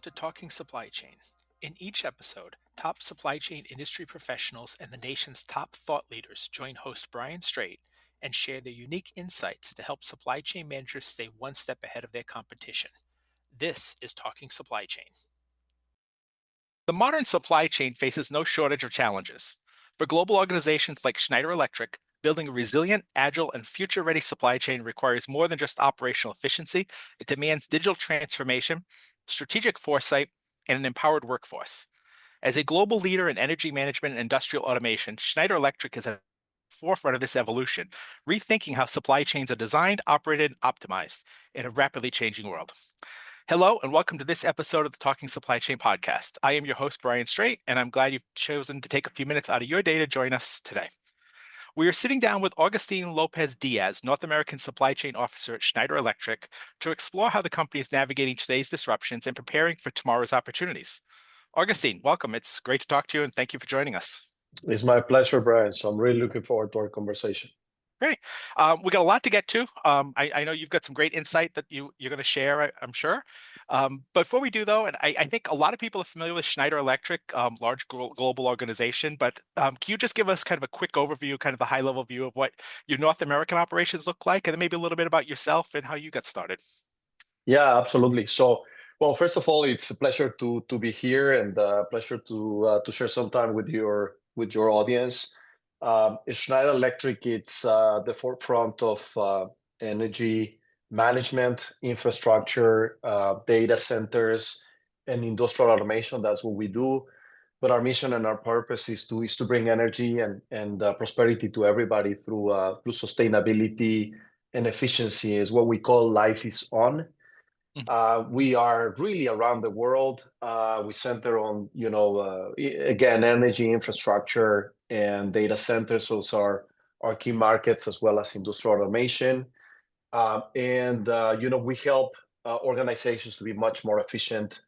to Talking Supply Chain. In each episode, top supply chain industry professionals and the nation's top thought leaders join host Brian Strait and share their unique insights to help supply chain managers stay one step ahead of their competition. This is Talking Supply Chain. The modern supply chain faces no shortage of challenges. For global organizations like Schneider Electric, building a resilient, agile, and future-ready supply chain requires more than just operational efficiency. It demands digital transformation, strategic foresight, and an empowered workforce. As a global leader in energy management and industrial automation, Schneider Electric is at the forefront of this evolution, rethinking how supply chains are designed, operated, and optimized in a rapidly changing world. Hello, and welcome to this episode of the Talking Supply Chain podcast. I am your host, Brian Strait, and I'm glad you've chosen to take a few minutes out of your day to join us today. We are sitting down with Agustin Lopez Diaz, North American Supply Chain Officer at Schneider Electric, to explore how the company is navigating today's disruptions and preparing for tomorrow's opportunities. Augustine, welcome. It's great to talk to you, and thank you for joining us. It's my pleasure, Brian. So I'm really looking forward to our conversation. Great. We got a lot to get to. I know you've got some great insight that you're going to share, I'm sure. Before we do, though, and I think a lot of people are familiar with Schneider Electric, large global organization, but can you just give us kind of a quick overview, kind of the high-level view of what your North American operations look like, and then maybe a little bit about yourself and how you got started? Yeah, absolutely. So, well, first of all, it's a pleasure to be here and a pleasure to share some time with your audience. Schneider Electric, it's the forefront of energy management, infrastructure, data centers, and industrial automation. That's what we do. But our mission and our purpose is to bring energy and prosperity to everybody through sustainability and efficiency. Is what we call life is on. We are really around the world. We center on, again, energy infrastructure and data centers. Those are our key markets, as well as industrial automation. We help organizations to be much more efficient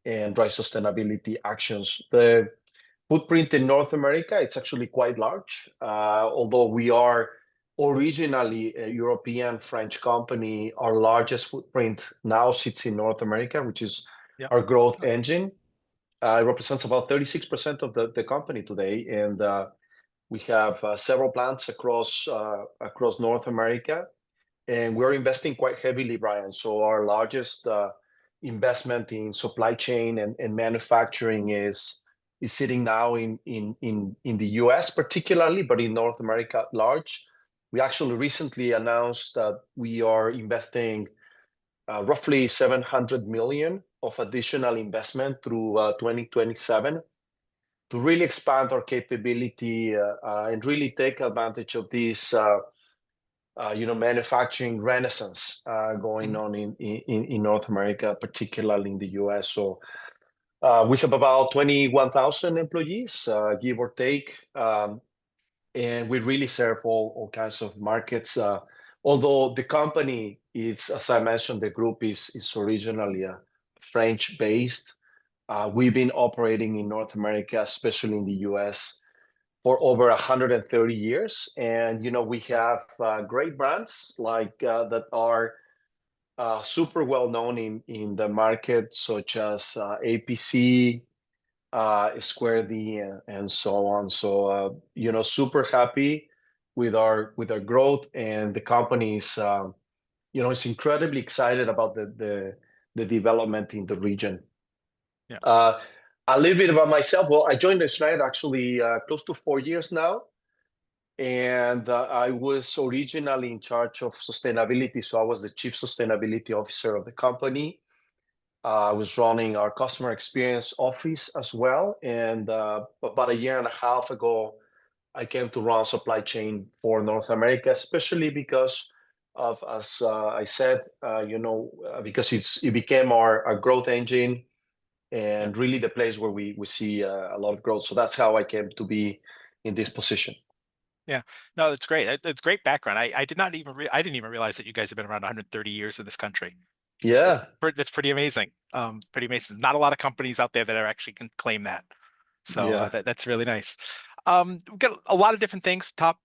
and drive sustainability actions. The footprint in North America, it's actually quite large. Although we are originally a European French company, our largest footprint now sits in North America, which is our growth engine. It represents about 36% of the company today, and we have several plants across North America, and we're investing quite heavily, Brian. So our largest investment in supply chain and manufacturing is sitting now in the US particularly, but in North America at large. We actually recently announced that we are investing roughly $700 million of additional investment through 2027 to really expand our capability and really take advantage of this manufacturing renaissance going on in North America, particularly in the US. So we have about 21,000 employees, give or take, and we really serve all kinds of markets. Although the company is, as I mentioned, the group is originally French-based. We've been operating in North America, especially in the US, for over 130 years. And, we have great brands like that are super well known in the market, such as APC, Square D, and so on. So, super happy with our growth, and the company is, is incredibly excited about the development in the region. Yeah. A little bit about myself. Well, I joined Schneider actually close to 4 years now, and I was originally in charge of sustainability. So I was the chief sustainability officer of the company. I was running our customer experience office as well. And about a year and a half ago, I came to run supply chain for North America, especially because of, as I said, because it became our growth engine and really the place where we see a lot of growth. So that's how I came to be in this position. Yeah, no, that's great. That's great background. I didn't even realize that you guys have been around 130 years in this country. Yeah, That's pretty amazing. Pretty amazing. Not a lot of companies out there that are actually can claim that. So that's really nice. We've got a lot of different things to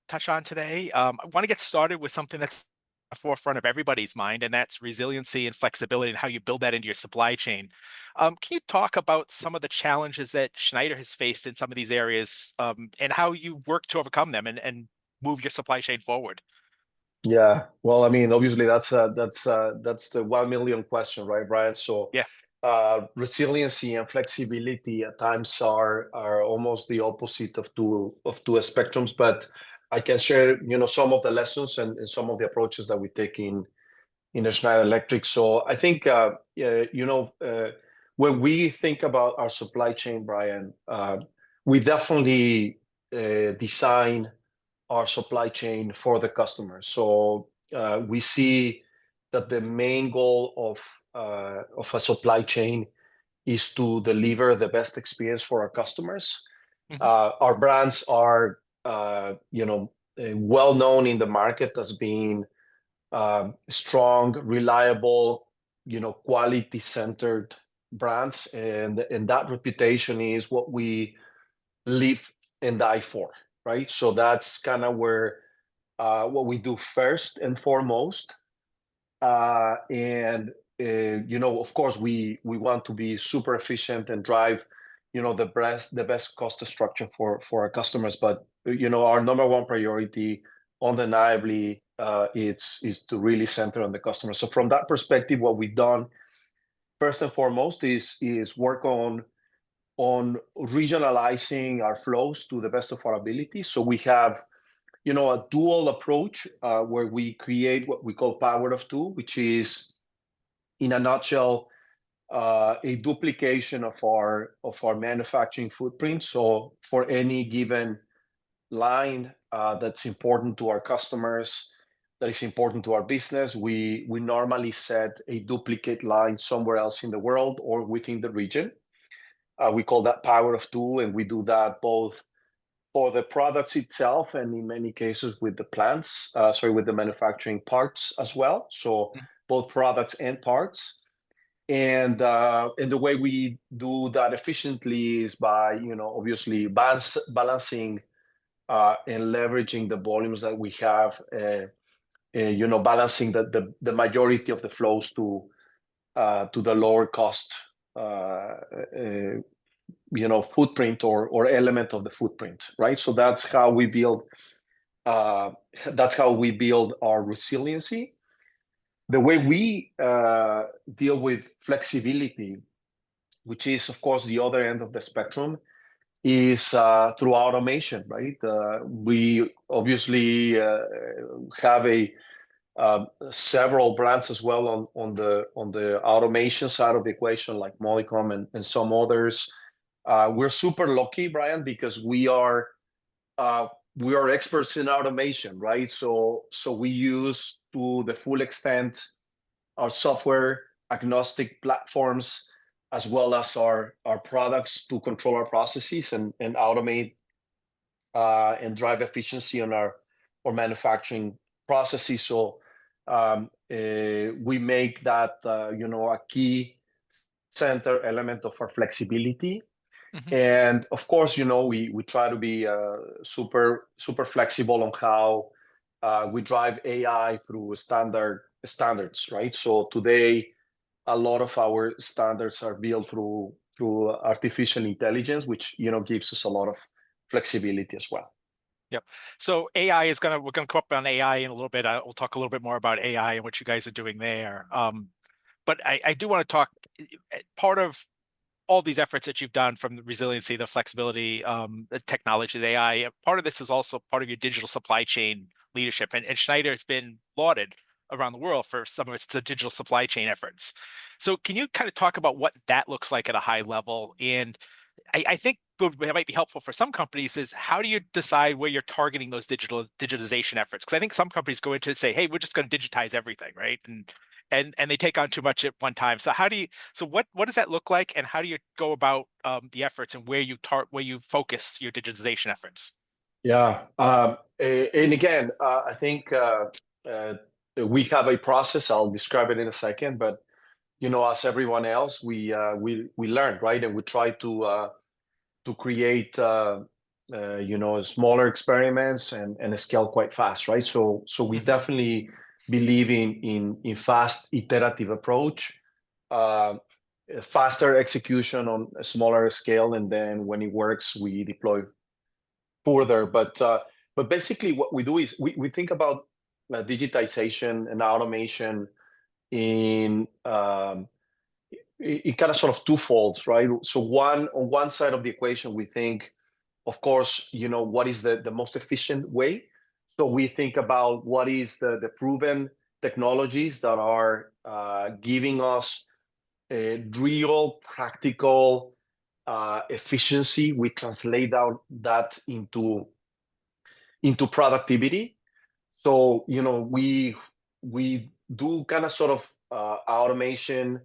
touch on today. I want to get started with something that's the forefront of everybody's mind, and that's resiliency and flexibility and how you build that into your supply chain. Can you talk about some of the challenges that Schneider has faced in some of these areas, and how you work to overcome them and move your supply chain forward? Yeah, well, I mean, obviously that's the 1 million question, right, Brian? So, Yeah. resiliency and flexibility at times are almost the opposite of two spectrums. But I can share, some of the lessons and some of the approaches that we take in the Schneider Electric. So I think, when we think about our supply chain, Brian, we definitely design our supply chain for the customer. So we see that the main goal of a supply chain is to deliver the best experience for our customers. Hmm. Our brands are, well known in the market as being strong, reliable, quality-centered brands, and that reputation is what we live and die for, right? So that's kind of where what we do first and foremost. And of course, we want to be super efficient and drive, the best cost structure for our customers. But our number one priority, undeniably, is to really center on the customer. So from that perspective, what we've done first and foremost is work on regionalizing our flows to the best of our ability. So we have, a dual approach where we create what we call Power of Two, which is, in a nutshell, a duplication of our manufacturing footprint. So for any given line that's important to our customers, that is important to our business, we normally set a duplicate line somewhere else in the world or within the region. We call that Power of Two, and we do that both for the products itself and in many cases with the plants, with the manufacturing parts as well. So both products and parts. And the way we do that efficiently is by, obviously balancing and leveraging the volumes that we have, balancing the majority of the flows to the lower cost footprint or element of the footprint, right? So that's how we build our resiliency. The way we deal with flexibility, which is of course the other end of the spectrum, is through automation, right? We obviously have several brands as well on the automation side of the equation, like Modicom and some others. We're super lucky, Brian, because uh, we are experts in automation, right? So we use to the full extent our software agnostic platforms as well as our products to control our processes and automate and drive efficiency on our manufacturing processes. So we make that a key center element of our flexibility. Hmm. And of course, we try to be super flexible on how we drive AI through standards, right? So today, a lot of our standards are built through artificial intelligence, which gives us a lot of flexibility as well. Yep. So AI is we're gonna come up on AI in a little bit. We'll talk a little bit more about AI and what you guys are doing there. But I do want to talk part of all these efforts that you've done, from the resiliency, the flexibility, the technology, the AI. Part of this is also part of your digital supply chain leadership, and Schneider has been lauded around the world for some of its digital supply chain efforts. So can you kind of talk about what that looks like at a high level? And I think what might be helpful for some companies is, how do you decide where you're targeting those digitization efforts? Because I think some companies go into say, hey, we're just going to digitize everything, right? And they take on too much at one time. So what does that look like, and how do you go about the efforts, and where you focus your digitization efforts? Yeah. And again, I think we have a process. I'll describe it in a second, but as everyone else, we learn, right? And we try to create smaller experiments and scale quite fast, right? So we definitely believe in fast iterative approach, uh, faster execution on a smaller scale, and then when it works, we deploy further. But basically, what we do is we think about digitization and automation in it kind of sort of twofolds, right? So on one side of the equation, we think, of course, what is the most efficient way. So we think about what is the proven technologies that are giving us a real practical efficiency. We translate out that into productivity. So we do kind of sort of automation,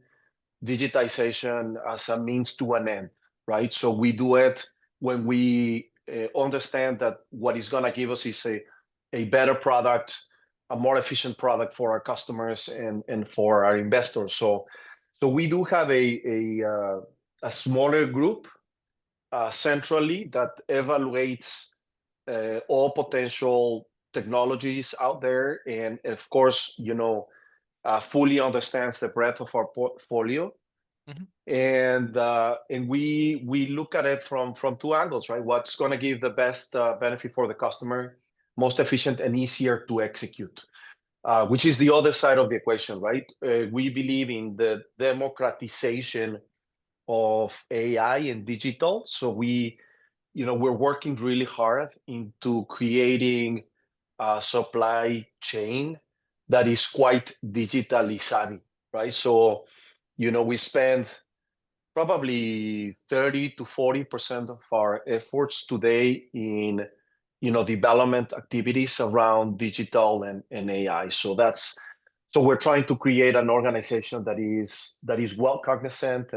digitization as a means to an end, right? So we do it when we understand that what is going to give us is a better product, a more efficient product for our customers and for our investors. So we do have a smaller group centrally that evaluates all potential technologies out there, and of course, fully understands the breadth of our portfolio. Mhm. And we look at it from two angles, right? What's going to give the best benefit for the customer, most efficient and easier to execute, which is the other side of the equation, right? We believe in the democratization of AI and digital. So we're working really hard into creating a supply chain that is quite digitally savvy, right? So we spend probably 30 to 40% of our efforts today in development activities around digital and AI. So we're trying to create an organization that is well cognizant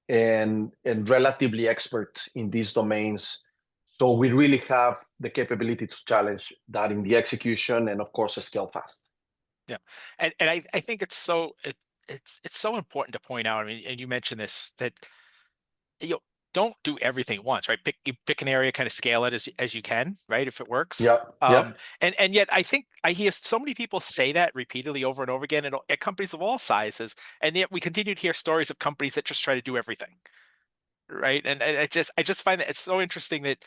and relatively expert in these domains. So we really have the capability to challenge that in the execution and of course scale fast. Yeah, and I think it's so important to point out. I mean, and you mentioned this, that you know, don't do everything at once, right? You pick an area, kind of scale it as you can, right? If it works. Yeah, yeah, And yet I think I hear so many people say that repeatedly over and over again at companies of all sizes, and yet we continue to hear stories of companies that just try to do everything, right? And I just find that it's so interesting that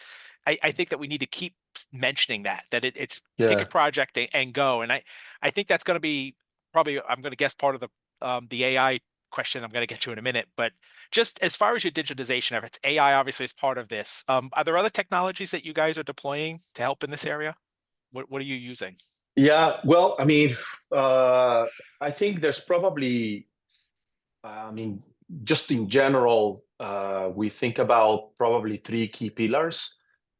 I think that we need to keep mentioning that it's pick a yeah. project and go. And I think that's going to be probably, I'm going to guess, part of the AI question I'm going to get to in a minute. But just as far as your digitization efforts, AI obviously is part of this. Are there other technologies that you guys are deploying to help in this area? What are you using? Yeah, well, I mean, uh, I think there's probably, I mean, just in general, we think about probably three key pillars.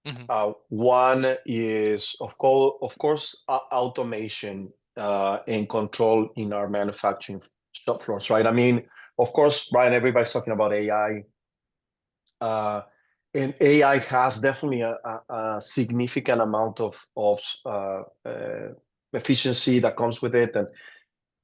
Hmm. One is, of course, automation and control in our manufacturing shop floors, right? I mean, of course, Brian, everybody's talking about AI. Uh, and AI has definitely a significant amount of efficiency that comes with it,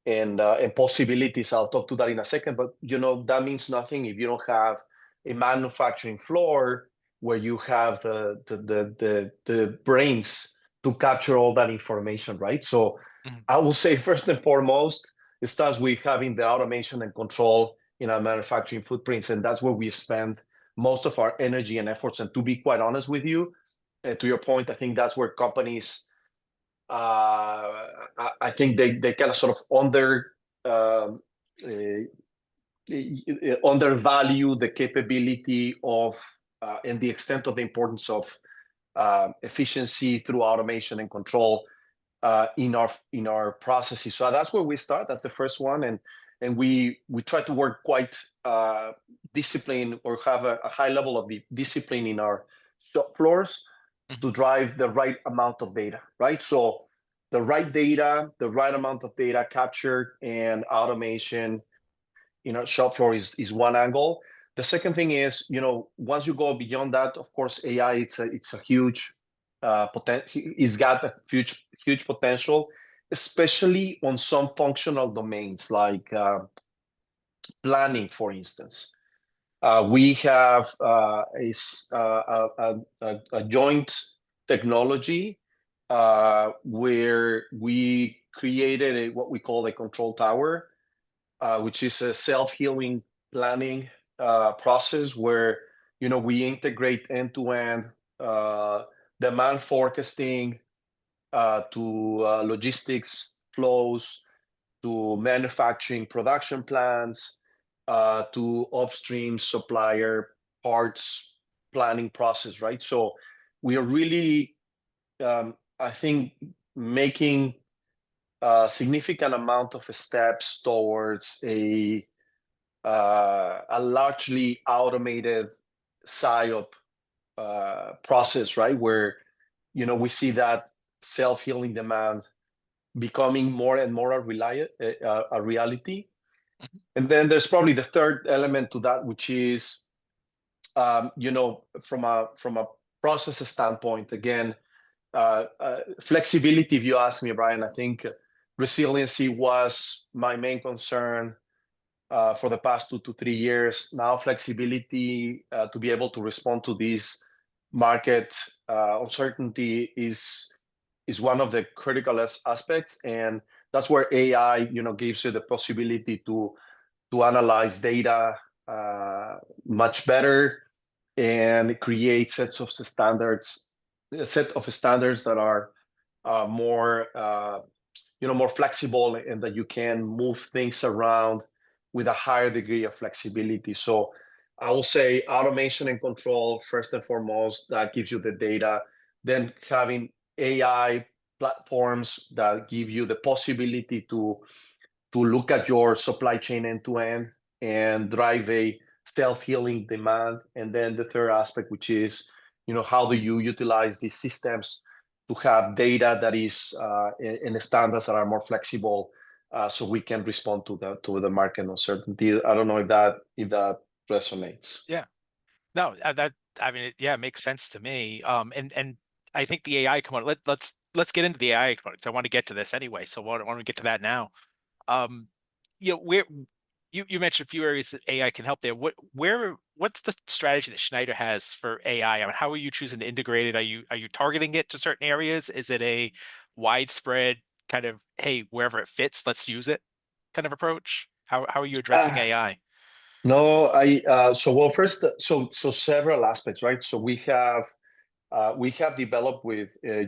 and possibilities. I'll talk to that in a second. But that means nothing if you don't have a manufacturing floor where you have the brains to capture all that information, right? So Hmm. I will say first and foremost, it starts with having the automation and control in our manufacturing footprints, and that's where we spend most of our energy and efforts. And to be quite honest with you, to your point, I think that's where companies I think they kind of sort of um, uh, undervalue the capability of and the extent of the importance of efficiency through automation and control in our processes. So that's where we start. That's the first one, and we try to work quite disciplined, or have a high level of the discipline in our shop floors Hmm. to drive the right amount of data, right? So the right data, the right amount of data captured, and automation shop floor is one angle. The second thing is, once you go beyond that, of course, AI, it's a huge potential. It's got a huge potential, especially on some functional domains like planning, for instance. We have a joint technology where we created what we call a control tower, which is a self-healing planning process where we integrate end-to-end demand forecasting to logistics flows, to manufacturing production plans, to upstream supplier parts planning process, right? So we are really, I think, making a significant amount of steps towards a largely automated PSYOP process, right? Where we see that self-healing demand becoming more and more a reality. Mhm. And then there's probably the third element to that, which is, from a process standpoint, again, flexibility. If you ask me, Brian, I think resiliency was my main concern for the past 2 to 3 years. Now, flexibility to be able to respond to this market uncertainty is one of the critical aspects, and that's where AI, gives you the possibility to analyze data much better and create a set of standards that are more more flexible, and that you can move things around with a higher degree of flexibility. So I will say automation and control first and foremost, that gives you the data. Then having AI platforms that give you the possibility to look at your supply chain end to end and drive a self-healing demand. And then the third aspect, which is, how do you utilize these systems to have data that is in standards that are more flexible, so we can respond to the market uncertainty. I don't know if that resonates. Yeah. No, that I mean, yeah, it makes sense to me. And I think the AI component. Let's get into the AI components. I want to get to this anyway, so why don't we get to that now? Um, where you mentioned a few areas that AI can help there. What's the strategy that Schneider has for AI? I mean, how are you choosing to integrate it? Are you targeting it to certain areas? Is it a widespread kind of, hey, wherever it fits, let's use it kind of approach? How are you addressing Uh, AI? no, so well, first, so several aspects, right? So we have developed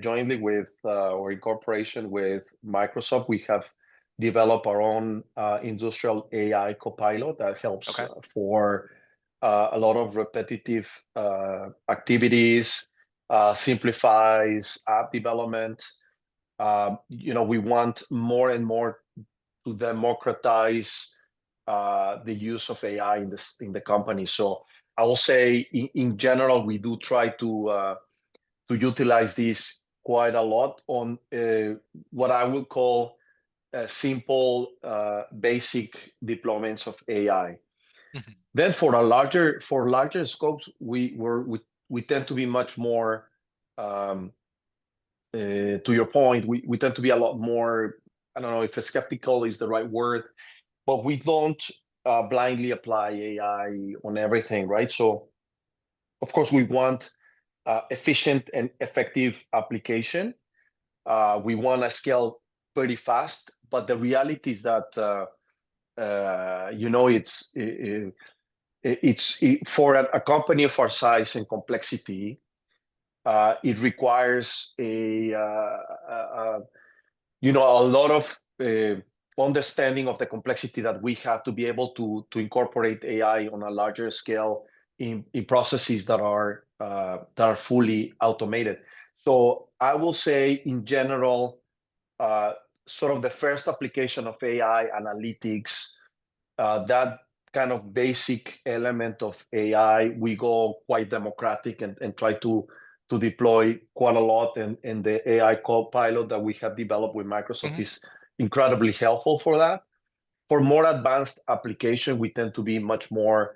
jointly with or in cooperation with Microsoft. We have developed our own industrial AI copilot that helps Okay. for a lot of repetitive activities, simplifies app development. We want more and more to democratize the use of AI in the company. So I will say, in general, we do try to utilize this quite a lot on what I would call simple, basic deployments of AI. Mhm. Then for larger scopes, we tend to be much more, um, to your point, we tend to be a lot more. I don't know if skeptical is the right word, but we don't blindly apply AI on everything, right? So of course we want efficient and effective application. We want to scale pretty fast, but the reality is that for a company of our size and complexity, it requires a lot of understanding of the complexity that we have to be able to incorporate AI on a larger scale in processes that are fully automated. So I will say, in general, uh, sort of the first application of AI analytics, that kind of basic element of AI, we go quite democratic and try to deploy quite a lot. And the AI Copilot that we have developed with Microsoft Mhm. is incredibly helpful for that. For more advanced application, we tend to be much more,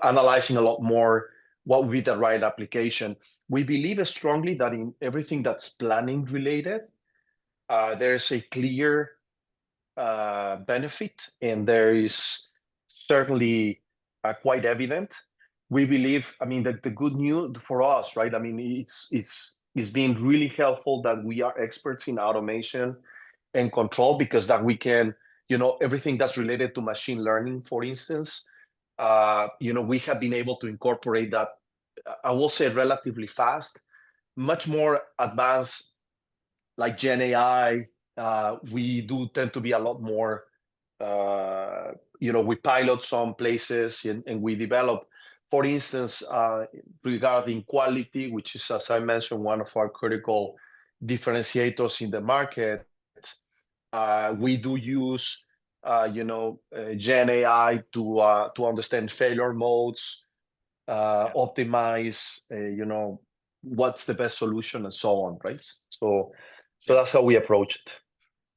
analyzing a lot more what would be the right application. We believe strongly that in everything that's planning related, there's a clear benefit, and there is certainly quite evident we believe, I mean, that the good news for us, right? I mean, it's been really helpful that we are experts in automation and control because that we can, everything that's related to machine learning, for instance, we have been able to incorporate that, I will say relatively fast, much more advanced like Gen AI. We do tend to be a lot more, we pilot some places and we develop, for instance, regarding quality, which is, as I mentioned, one of our critical differentiators in the market. We do use, Gen AI to understand failure modes, Yeah. optimize, what's the best solution and so on, right? So Yeah. that's how we approach it.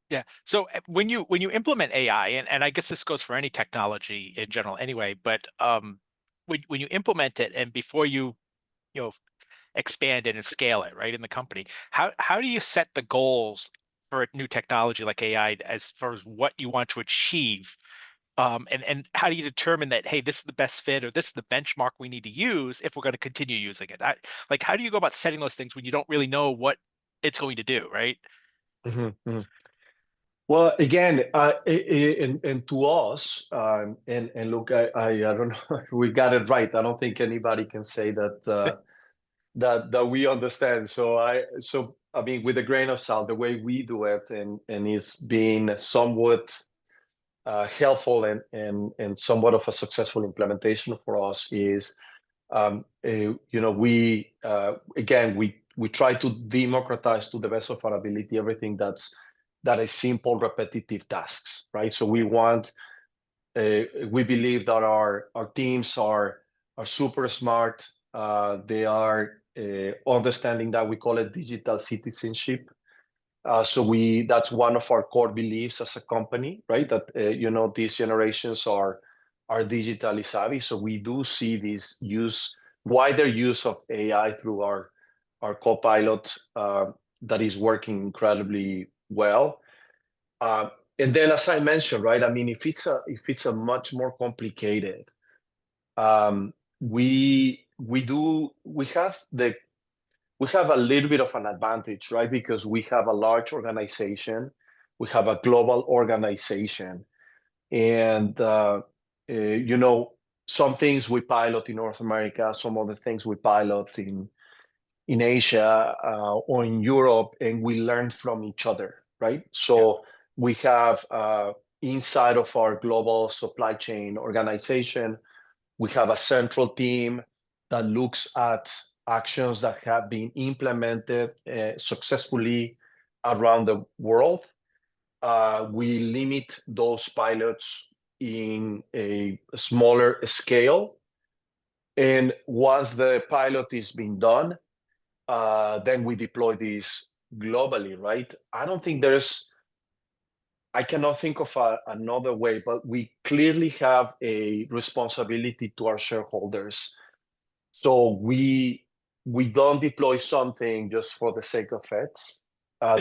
Yeah. So when you implement AI, and I guess this goes for any technology in general anyway, but when you implement it and before you know expand it and scale it, right, in the company, how do you set the goals for a new technology like AI as far as what you want to achieve? And how do you determine that, hey, this is the best fit or this is the benchmark we need to use if we're going to continue using it? Like, how do you go about setting those things when you don't really know what it's going to do, right? Mhm, mhm. Well, again, and to us, and look, I don't know if we got it right. I don't think anybody can say that we understand. So I mean, with a grain of salt, the way we do it, and is being somewhat helpful and somewhat of a successful implementation for us is, we again we try to democratize to the best of our ability everything that is simple repetitive tasks, right? So Yeah. we believe that our teams are super smart. They are understanding that we call it digital citizenship. So that's one of our core beliefs as a company, right? That these generations are digitally savvy. So we do see this wider use of AI through our Copilot that is working incredibly well. Uh, and then, as I mentioned, right? I mean, if it's a much more complicated, um, we have a little bit of an advantage, right? Because we have a large organization, we have a global organization, and some things we pilot in North America, some other things we pilot in Asia or in Europe, and we learn from each other, right? Yeah. So we have inside of our global supply chain organization, we have a central team that looks at actions that have been implemented successfully around the world. We limit those pilots in a smaller scale. And once the pilot is being done, then we deploy these globally, right? I cannot think of another way, but we clearly have a responsibility to our shareholders. So we don't deploy something just for the sake of it.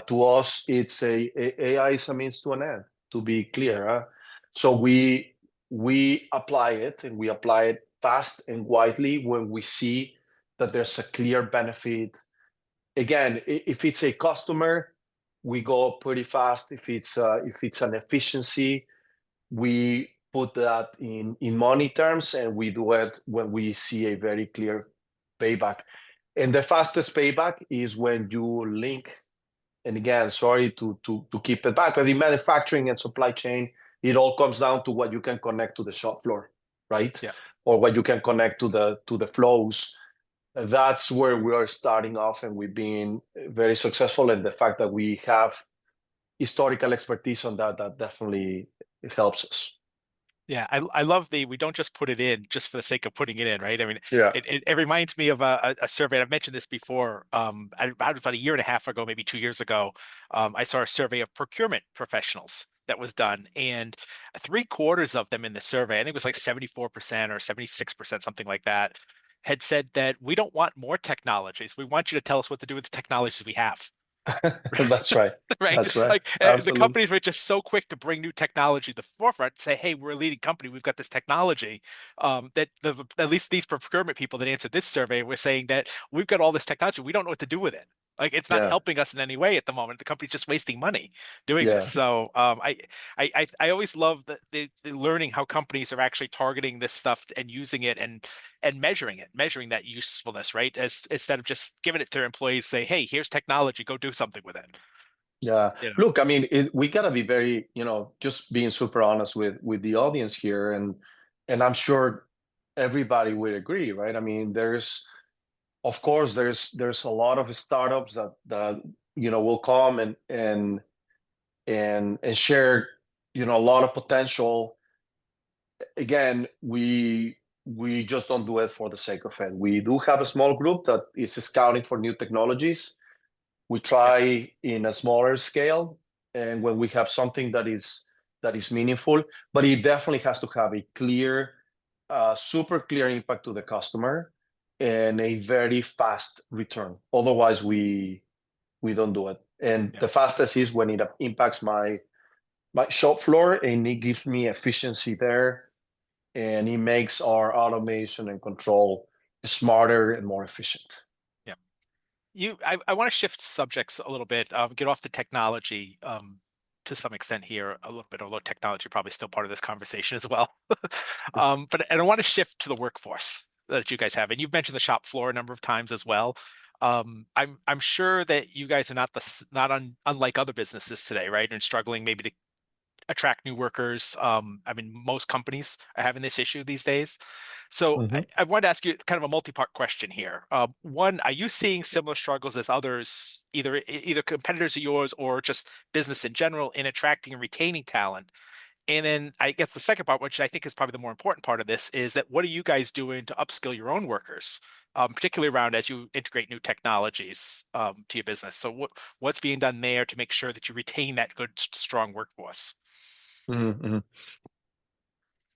To us, AI is a means to an end, to be Yeah. clear. So we apply it, and we apply it fast and widely when we see that there's a clear benefit. Again, if it's a customer, we go pretty fast. If it's an efficiency, we put that in money terms, and we do it when we see a very clear payback. And the fastest payback is when you link, and again, sorry to keep it back, but in manufacturing and supply chain, it all comes down to what you can connect to the shop floor, right? Yeah. Or what you can connect to the flows. That's where we are starting off, and we've been very successful. And the fact that we have historical expertise on that definitely helps us. Yeah, I love we don't just put it in just for the sake of putting it in, right? I mean, Yeah. it reminds me of a survey. I've mentioned this before. About a year and a half ago, maybe 2 years ago, I saw a survey of procurement professionals that was done, and three-quarters of them in the survey, I think it was like 74% or 76%, something like that, had said that we don't want more technologies. We want you to tell us what to do with the technologies we have. That's right. Right? That's right. Like the Absolutely. companies were just so quick to bring new technology to the forefront, say, "Hey, we're a leading company. We've got this technology." That at least these procurement people that answered this survey were saying that we've got all this technology. We don't know what to do with it. Like it's not Yeah. helping us in any way at the moment. The company's just wasting money doing this. Yeah. So I always love the learning how companies are actually targeting this stuff and using it and measuring it, measuring that usefulness, right? As instead of just giving it to their employees, say, "Hey, here's technology. Go do something with it." Yeah. You know. Look, I mean, we gotta be very, just being super honest with the audience here, and I'm sure everybody would agree, right? I mean, of course, there's a lot of startups that will come and share, a lot of potential. Again, we just don't do it for the sake of it. We do have a small group that is scouting for new technologies. We Yep. try in a smaller scale, and when we have something that is meaningful, but it definitely has to have a clear, super clear impact to the customer and a very fast return. Otherwise, we don't do it. And Yep. the fastest is when it impacts my shop floor and it gives me efficiency there, and it makes our automation and control smarter and more efficient. Yep. I want to shift subjects a little bit, get off the technology to some extent here a little bit, although technology probably still part of this conversation as well. But and I want to shift to the workforce that you guys have, and you've mentioned the shop floor a number of times as well. I'm sure that you guys are not unlike other businesses today, right? And struggling maybe to attract new workers. I mean, most companies are having this issue these days. So Mhm. I wanted to ask you kind of a multi-part question here. One, are you seeing similar struggles as others, either competitors of yours or just business in general, in attracting and retaining talent? And then I guess the second part, which I think is probably the more important part of this, is that what are you guys doing to upskill your own workers, particularly around as you integrate new technologies to your business? So what's being done there to make sure that you retain that good, strong workforce? Mhm,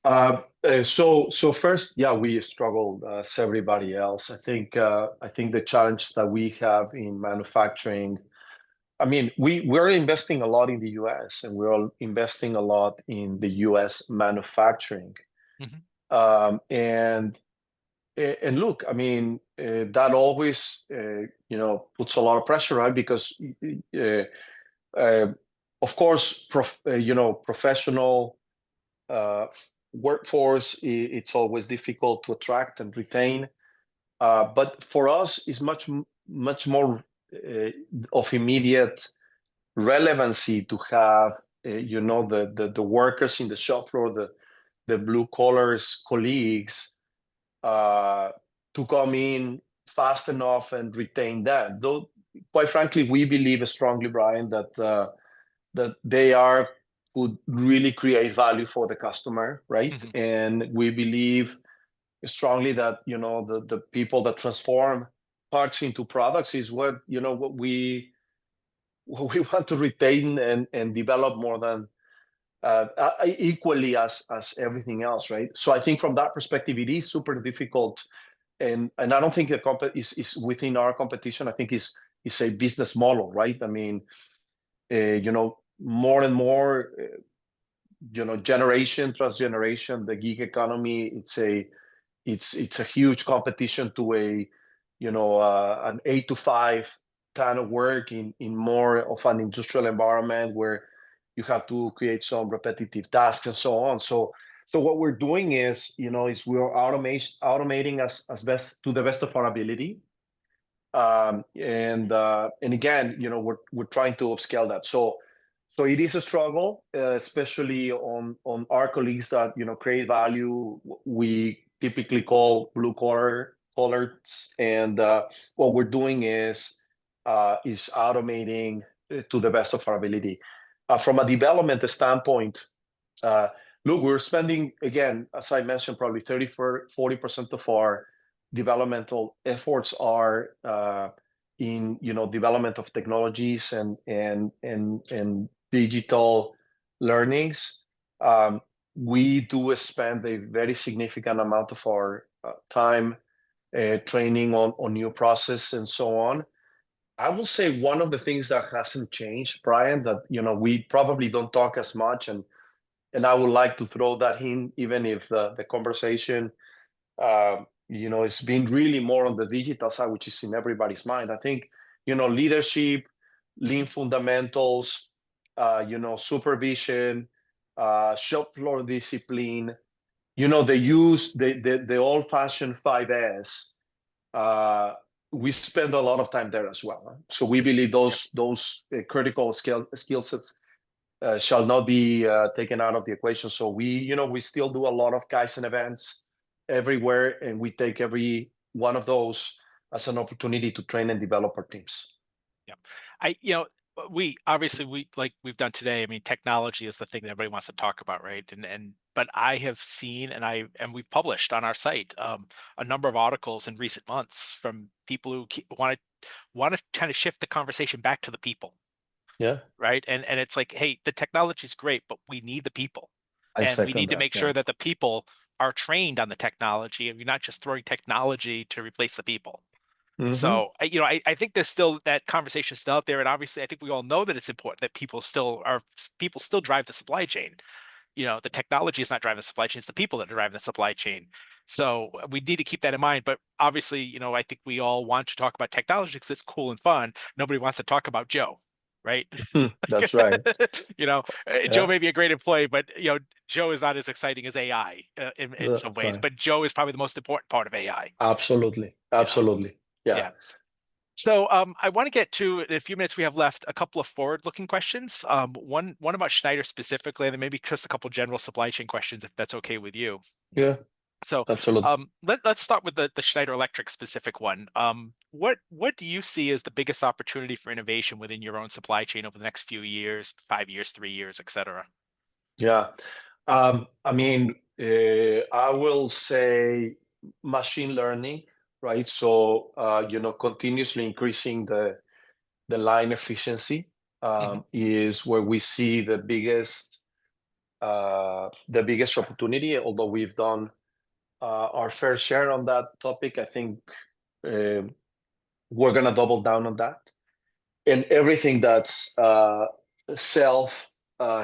mhm. So first, yeah, we struggled as everybody else. I think the challenge that we have in manufacturing. I mean, we're investing a lot in the U.S. and we're all investing a lot in the U.S. manufacturing. Mhm. And look, I mean, that always puts a lot of pressure, right? Because uh, uh, of course, professional uh, workforce, it's always difficult to attract and retain. But for us, it's much more uh, of immediate relevancy to have, the workers in the shop floor, the blue collars colleagues, uh, to come in fast enough and retain that. Though, quite frankly, we believe strongly, Brian, that they could really create value for the customer, right? Mhm. And we believe strongly that the people that transform parts into products is what we want to retain and develop more than equally as everything else, right? So I think from that perspective, it is super difficult, and I don't think the is within our competition. I think is a business model, right? I mean, more and more, generation trans generation, the gig economy, it's a huge competition to an 8 to 5 kind of work in more of an industrial environment where you have to create some repetitive tasks and so on. So what we're doing is we're automating as best to the best of our ability. And again, we're trying to upscale that. So it is a struggle, especially on our colleagues that create value. We typically call blue collars, and what we're doing is automating to the best of our ability. From a development standpoint, uh, look, we're spending, again, as I mentioned, probably 40% of our developmental efforts are in development of technologies and digital learnings. Um, we do spend a very significant amount of our time training on new process and so on. I will say one of the things that hasn't changed, Brian, that we probably don't talk as much, and I would like to throw that in, even if the conversation, it's been really more on the digital side, which is in everybody's mind. I think, leadership, lean Hmm. fundamentals, supervision, shop floor discipline, they use the old-fashioned 5S. Uh, we spend a lot of time there as well. Huh? So we believe Yep. those critical skill sets shall not be taken out of the equation. So we still do a lot of Kaizen events everywhere, and we take every one of those as an opportunity to train and develop our teams. Yeah. We obviously we like we've done today. I mean, technology is the thing that everybody wants to talk about, right? But I have seen and we've published on our site a number of articles in recent months from people who want to kind of shift the conversation back to the people, Yeah, right? And it's like, hey, the technology is great, but we need the people, I and we second need to that. make Yeah. sure that the people are trained on the technology, and you're not just throwing technology to replace the people. Mm-hmm. So, I think there's still that conversation is still out there, and obviously, I think we all know that it's important that people still drive the supply chain. The technology is not driving the supply chain; it's the people that are driving the supply chain. So we need to keep that in mind. But obviously, I think we all want to talk about technology because it's cool and fun. Nobody wants to talk about Joe, right? That's right. Joe Yeah, may be a great employee, but Joe is not as exciting as AI in some that's ways. right. But Joe is probably the most important part of AI. Absolutely. You know, Absolutely. Yeah. yeah. So I want to get to, in a few minutes we have left, a couple of forward-looking questions. One about Schneider specifically, and then maybe just a couple general supply chain questions, if that's okay with you. Yeah. So Absolutely. let's start with the Schneider Electric specific one. What do you see as the biggest opportunity for innovation within your own supply chain over the next few years, 5 years, 3 years, et cetera? Yeah. I mean, I will say machine learning, right? So, continuously increasing the line efficiency Hmm. is where we see the biggest opportunity. Although we've done our fair share on that topic, I think uh, we're gonna double down on that. And everything that's self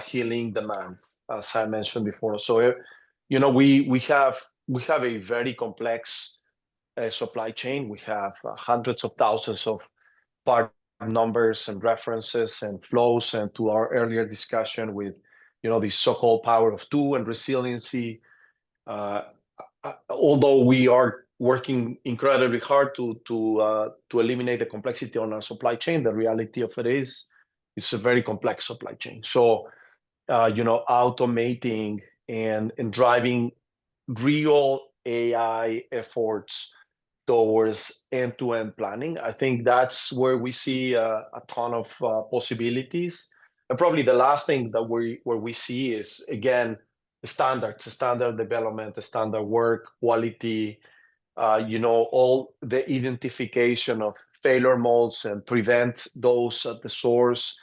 healing demand, as I mentioned before. So, we have a very complex supply chain. We have hundreds of thousands of part numbers and references and flows. And to our earlier discussion with, the so-called power of two and resiliency, uh, although we are working incredibly hard to eliminate the complexity on our supply chain, the reality of it is it's a very complex supply chain. So, automating and driving real AI efforts towards end-to-end planning. I think that's where we see a ton of possibilities. And probably the last thing that where we see is, again, standards, standard development, standard work, quality, all the identification of failure modes and prevent those at the source.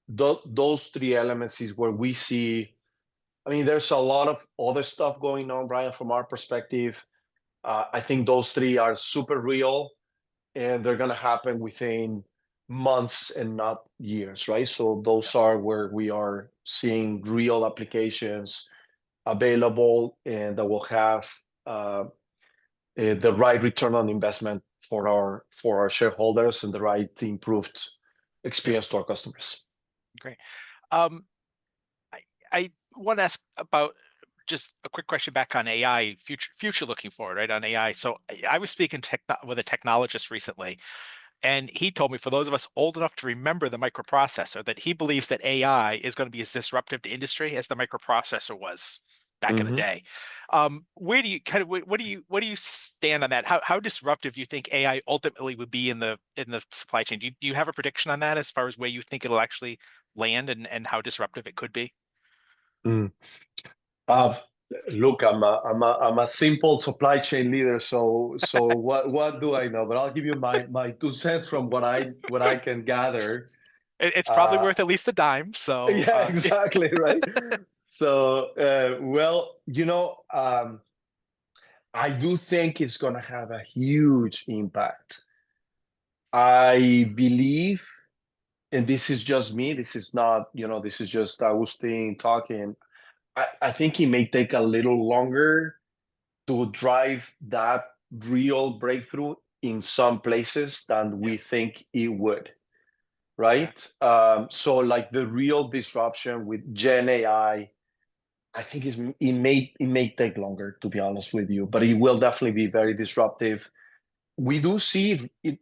Those three elements is where we see. I mean, there's a lot of other stuff going on, Brian, from our perspective. I think those three are super real, and they're going to happen within months and not years, right? So Yeah. those are where we are seeing real applications available, and that will have the right return on investment for our shareholders and the right improved Yeah. experience to our customers. Great. Um, I, I want to ask about just a quick question back on AI, future looking forward, right, on AI. So I was speaking with a technologist recently, and he told me, for those of us old enough to remember the microprocessor, that he believes that AI is going to be as disruptive to industry as the microprocessor was back in the Mm-hmm. day. Where do you kind of what do you stand on that? How disruptive do you think AI ultimately would be in the supply chain? Do you have a prediction on that as far as where you think it'll actually land and how disruptive it could be? Mm. Uh, Look, I'm a simple supply chain leader, so what do I know? But I'll give you my 2 cents from what I can gather. It's probably Uh, worth at least a dime. So yeah, exactly, right. So, well, I do think it's going to have a huge impact I believe, and this is just me, this is not, this is just Agustin talking. I think it may take a little longer to drive that real breakthrough in some places than Yeah. we think it would, Okay. right? So like the real disruption with Gen AI, I think it may take longer, to be honest with you, but it will definitely be very disruptive. We do see it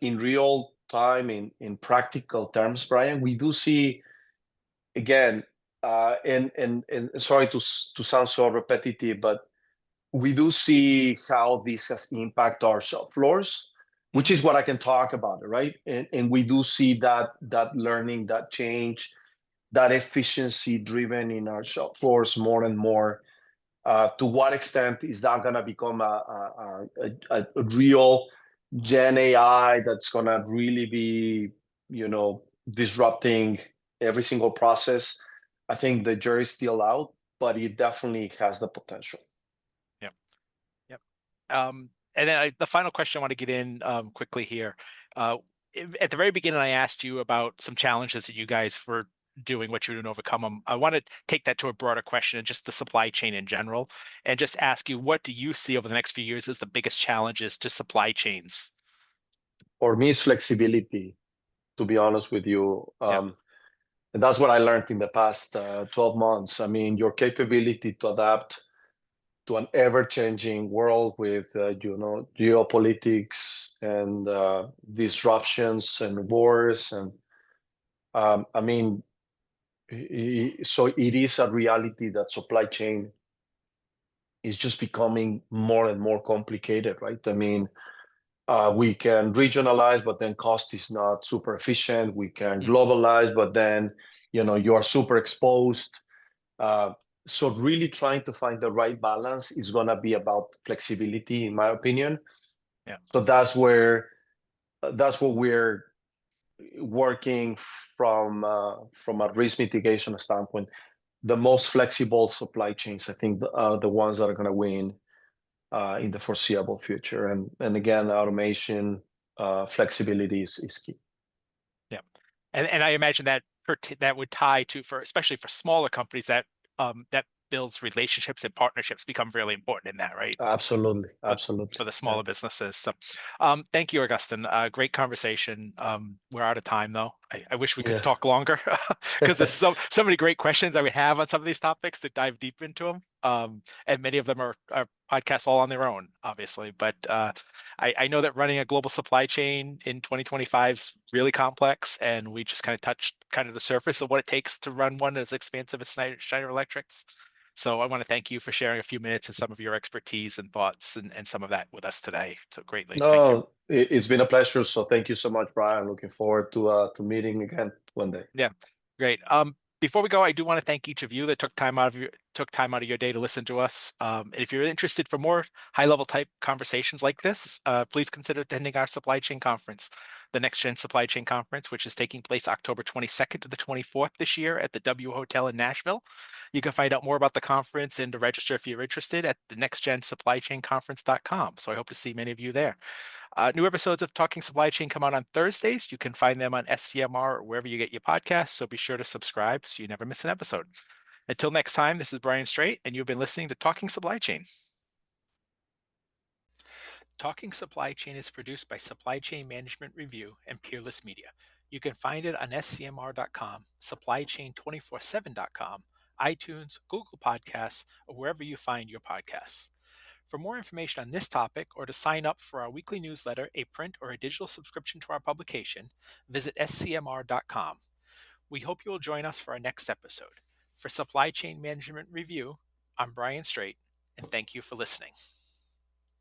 in real time, in practical terms, Brian. We do see again, and sorry to sound so repetitive, but we do see how this has impact our shop floors, which Hmm. is what I can talk about, right? And we do see that learning, that change, that efficiency driven in our shop floors more and more. To what extent is that going to become a real Gen AI that's going to really be, disrupting every single process? I think the jury's still out, but it definitely has the potential. Yep. Yep. And then the final question I want to get in quickly here. Uh, at the very beginning, I asked you about some challenges that you guys were doing, what you're doing to overcome them. I want to take that to a broader question and just the supply chain in general, and just ask you, what do you see over the next few years as the biggest challenges to supply chains? For me, it's flexibility, to be honest with you. Yeah. And that's what I learned in the past 12 months. I mean, your capability to adapt to an ever-changing world with, geopolitics and disruptions and wars. And I mean, so it is a reality that supply chain is just becoming more and more complicated, right? I mean, we can regionalize, but then cost is not super efficient. We can Mhm. globalize, but then you are super exposed. Uh, so really trying to find the right balance is going to be about flexibility, in my opinion. Yeah. So that's what we're working from a risk mitigation standpoint. The most flexible supply chains, I think, are the ones that are going to win in the foreseeable future. And again, automation, flexibility is key. Yeah. And I imagine that that would tie to, for especially for smaller companies, that that builds relationships and partnerships become really important in that, right? Absolutely, for absolutely. for the Yeah. smaller businesses. So, thank you, Augustin. Great conversation. We're out of time though. I wish we could Yeah. talk longer because there's so many great questions I would have on some of these topics to dive deep into them. And many of them are podcasts all on their own, obviously. But I know that running a global supply chain in 2025 is really complex, and we just kind of touched kind of the surface of what it takes to run one as expansive as Schneider Electric's. So I want to thank you for sharing a few minutes and some of your expertise and thoughts and some of that with us today. So greatly. Thank you. No, it's been a pleasure. So thank you so much, Brian. Looking forward to meeting again one day. Yeah, great. Before we go, I do want to thank each of you that took time out of your day to listen to us. And if you're interested for more high-level type conversations like this, please consider attending our supply chain conference, the Next Gen Supply Chain Conference, which is taking place October 22nd to the 24th this year at the W Hotel in Nashville. You can find out more about the conference and to register if you're interested at the nextgensupplychainconference.com. So I hope to see many of you there. New episodes of Talking Supply Chain come out on Thursdays. You can find them on SCMR or wherever you get your podcasts. So be sure to subscribe so you never miss an episode. Until next time, this is Brian Straight, and you've been listening to Talking Supply Chain. Talking Supply Chain is produced by Supply Chain Management Review and Peerless Media. You can find it on scmr.com, supplychain247.com, iTunes, Google Podcasts, or wherever you find your podcasts. For more information on this topic or to sign up for our weekly newsletter, a print or a digital subscription to our publication, visit scmr.com. We hope you will join us for our next episode. For Supply Chain Management Review, I'm Brian Straight, and thank you for listening.